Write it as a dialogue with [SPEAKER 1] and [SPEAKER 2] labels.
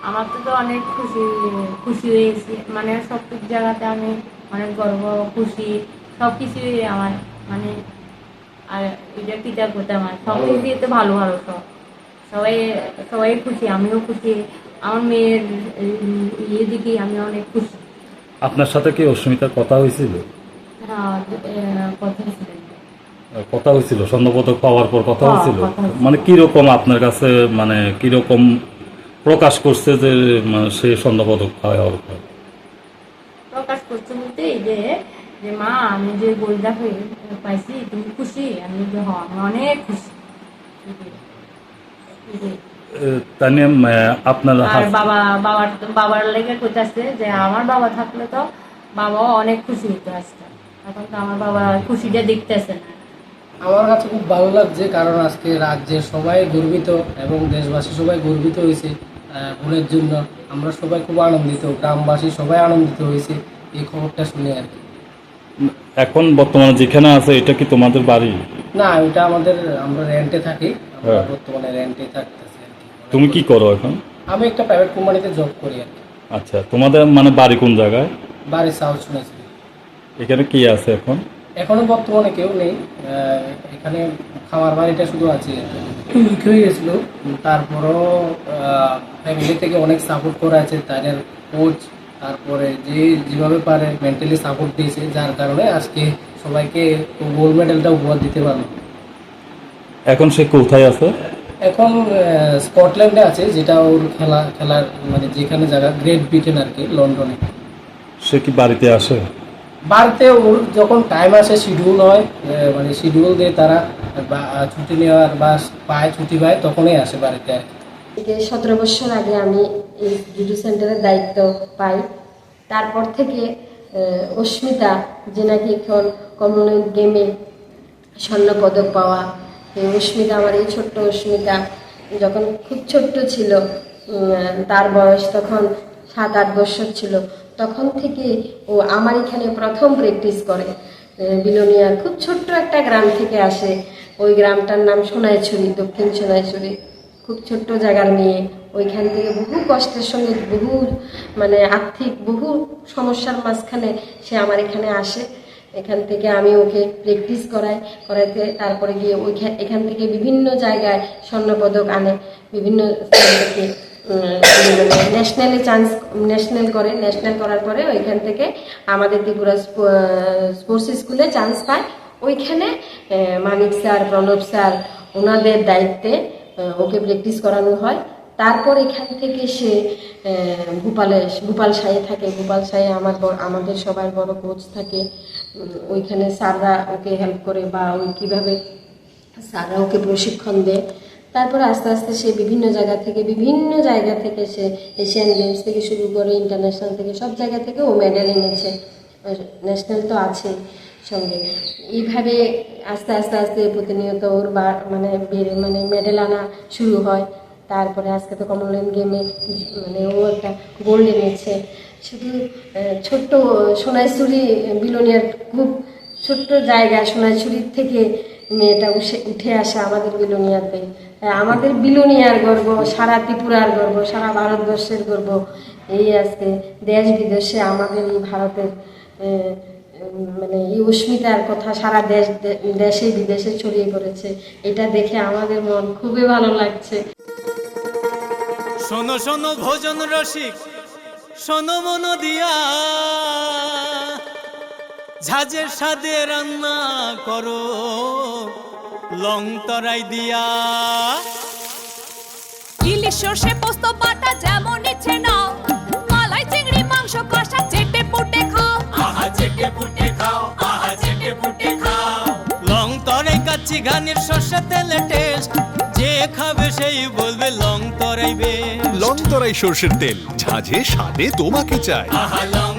[SPEAKER 1] আমার তো অনেক খুশি খুশি হয়েছি, মানে সব জায়গাতে আমি অনেক গর্ব খুশি সব কিছুই আমার, মানে আর এটা কৃতজ্ঞতা আমার সব কিছুই তো ভালো ভালো সব সবাই সবাই খুশি, আমিও খুশি। আমার মেয়ের ইয়ে দিকে আমি অনেক খুশি।
[SPEAKER 2] আপনার সাথে কি অস্মিতার কথা হয়েছিল?
[SPEAKER 1] হ্যাঁ, কথা ছিল।
[SPEAKER 2] কথা হয়েছিল স্বর্ণপদক পাওয়ার পর কথা
[SPEAKER 1] হ্যাঁ,
[SPEAKER 2] হয়েছিল?
[SPEAKER 1] কথা ছিল।
[SPEAKER 2] মানে কিরকম আপনার কাছে, মানে কিরকম প্রকাশ করছে যে মানে সে স্বর্ণপদক পাওয়ার পর?
[SPEAKER 1] প্রকাশ করছে বলতে এই যে যে মা আমি যে গোলটা পাইছি তুমি খুশি? আমি যে হ আমি অনেক খুশি। এটাই।
[SPEAKER 2] তাই নিয়ে আপনার
[SPEAKER 1] আর বাবার বাবার লেগে কইতাছে যে আমার বাবা থাকলে তো বাবাও অনেক খুশি হইতো আজকে, এখন তো আমার বাবা খুশিটা দেখতেছে না।
[SPEAKER 3] আমার কাছে খুব ভালো লাগছে, কারণ আজকে রাজ্যের সবাই গর্বিত এবং দেশবাসী সবাই গর্বিত হয়েছে বোনের জন্য। আমরা সবাই খুব আনন্দিত, গ্রামবাসী সবাই আনন্দিত হয়েছে এই খবরটা শুনে আর কি।
[SPEAKER 2] এখন বর্তমানে যেখানে আছে এটা কি তোমাদের বাড়ি?
[SPEAKER 3] না, এটা আমাদের, আমরা রেন্টে থাকি, আমরা
[SPEAKER 2] হ্যাঁ।
[SPEAKER 3] বর্তমানে রেন্টে থাকতেছি আর কি।
[SPEAKER 2] তুমি কি করো এখন?
[SPEAKER 3] আমি একটা প্রাইভেট কোম্পানিতে জব করি আর কি।
[SPEAKER 2] আচ্ছা, তোমাদের মানে বাড়ি কোন জায়গায়?
[SPEAKER 3] বাড়ি সাউথ শুনেছি।
[SPEAKER 2] এখানে কি আছে এখন?
[SPEAKER 3] এখনো বর্তমানে কেউ নেই, এখানে খামার বাড়িটা শুধু আছে আর কি। উইক হয়ে গেছিলো, তারপরও ফ্যামিলি থেকে অনেক সাপোর্ট করা আছে, তাদের কোচ, তারপরে যে যেভাবে পারে মেন্টালি সাপোর্ট দিয়েছে, যার কারণে আজকে সবাইকে গোল্ড মেডেলটা উপহার দিতে পারলো।
[SPEAKER 2] এখন সে কোথায় আছে?
[SPEAKER 3] এখন স্কটল্যান্ডে আছে, যেটা ওর খেলার মানে যেখানে জায়গা গ্রেট ব্রিটেন আর কি, লন্ডনে।
[SPEAKER 2] সে কি বাড়িতে আসে?
[SPEAKER 3] বাড়িতে ওর যখন টাইম আসে, শিডিউল হয়, মানে শিডিউল দিয়ে তারা বা ছুটি নেওয়ার বা পায়, ছুটি পায়, তখনই আসে বাড়িতে আর কি।
[SPEAKER 4] থেকে 17 বছর আগে আমি এই জুডো সেন্টারের দায়িত্ব পাই। তারপর থেকে অস্মিতা, যে নাকি এখন কমনওয়েলথ গেমে স্বর্ণপদক পাওয়া, এই অস্মিতা, আমার এই ছোট্ট অস্মিতা যখন খুব ছোট্ট ছিল, তার বয়স তখন 7-8 বছর ছিল, তখন থেকে ও আমার এখানে প্রথম প্র্যাকটিস করে। বিলোনিয়ার খুব ছোট্ট একটা গ্রাম থেকে আসে, ওই গ্রামটার নাম সোনাইছড়ি, দক্ষিণ সোনাইছড়ি। খুব ছোট্ট জায়গার মেয়ে, ওইখান থেকে বহু কষ্টের সঙ্গে, বহু মানে আর্থিক বহু সমস্যার মাঝখানে সে আমার এখানে আসে। এখান থেকে আমি ওকে প্র্যাকটিস করাইতে তারপরে গিয়ে এখান থেকে বিভিন্ন জায়গায় স্বর্ণপদক আনে, বিভিন্ন স্থান থেকে মানে ন্যাশনাল করে, ন্যাশনাল করার পরে ওইখান থেকে আমাদের ত্রিপুরা স্পোর্টস স্কুলে চান্স পায়। ওইখানে মানিক স্যার, প্রণব স্যার, ওনাদের দায়িত্বে ওকে প্র্যাকটিস করানো হয়। তারপর এখান থেকে সে গোপাল সাঁয়ে থাকে, গোপাল সাঁয়ে আমাদের সবার বড় কোচ থাকে। ওইখানে স্যাররা ওকে হেল্প করে, বা ওই কীভাবে স্যাররা ওকে প্রশিক্ষণ দেয়। তারপর আস্তে আস্তে সে বিভিন্ন জায়গা থেকে সে এশিয়ান গেমস থেকে শুরু করে ইন্টারন্যাশনাল থেকে সব জায়গা থেকে ও মেডেল এনেছে, ন্যাশনাল তো আছে সঙ্গে। এইভাবে আস্তে আস্তে আস্তে প্রতিনিয়ত ওর মানে মেডেল আনা শুরু হয়। তারপরে আজকে তো কমনওয়েলথ গেমে মানে ও একটা গোল্ড এনেছে। শুধু ছোট্ট সোনাইছড়ি বিলোনিয়ার খুব ছোট্ট জায়গা, সোনাইছড়ির থেকে মেয়েটা উঠে আসা আমাদের বিলোনিয়াতে। আমাদের বিলোনিয়ার গর্ব, সারা ত্রিপুরার গর্ব, সারা ভারতবর্ষের গর্ব। এই আজকে দেশ বিদেশে আমাদের এই ভারতের মানে এই অস্মিতার কথা সারা দেশে বিদেশে ছড়িয়ে পড়েছে। এটা দেখে আমাদের মন খুবই ভালো লাগছে।
[SPEAKER 5] শোনো শোনো ভোজন রসিক, শোনো মন দিয়া, ঝাঁঝের স্বাদে রান্না করো লং তরাই দিয়া।
[SPEAKER 6] ইলিশ সর্ষে পোস্ত বাটা যেমন ইচ্ছে নাও, মালাই চিংড়ি মাংস কষা চেটে পুটে খাও,
[SPEAKER 5] আহা চেটে পুটে খাও, আহা চেটে পুটে খাও। লং তরাই কাচ্চি ঘানির সর্ষে তেলে টেস্ট, যে খাবে সেই বলবে লং তরাই বেশ।
[SPEAKER 7] লং তরাই সর্ষের তেল, ঝাঁঝে স্বাদে তোমাকে চাই।
[SPEAKER 5] আহা লং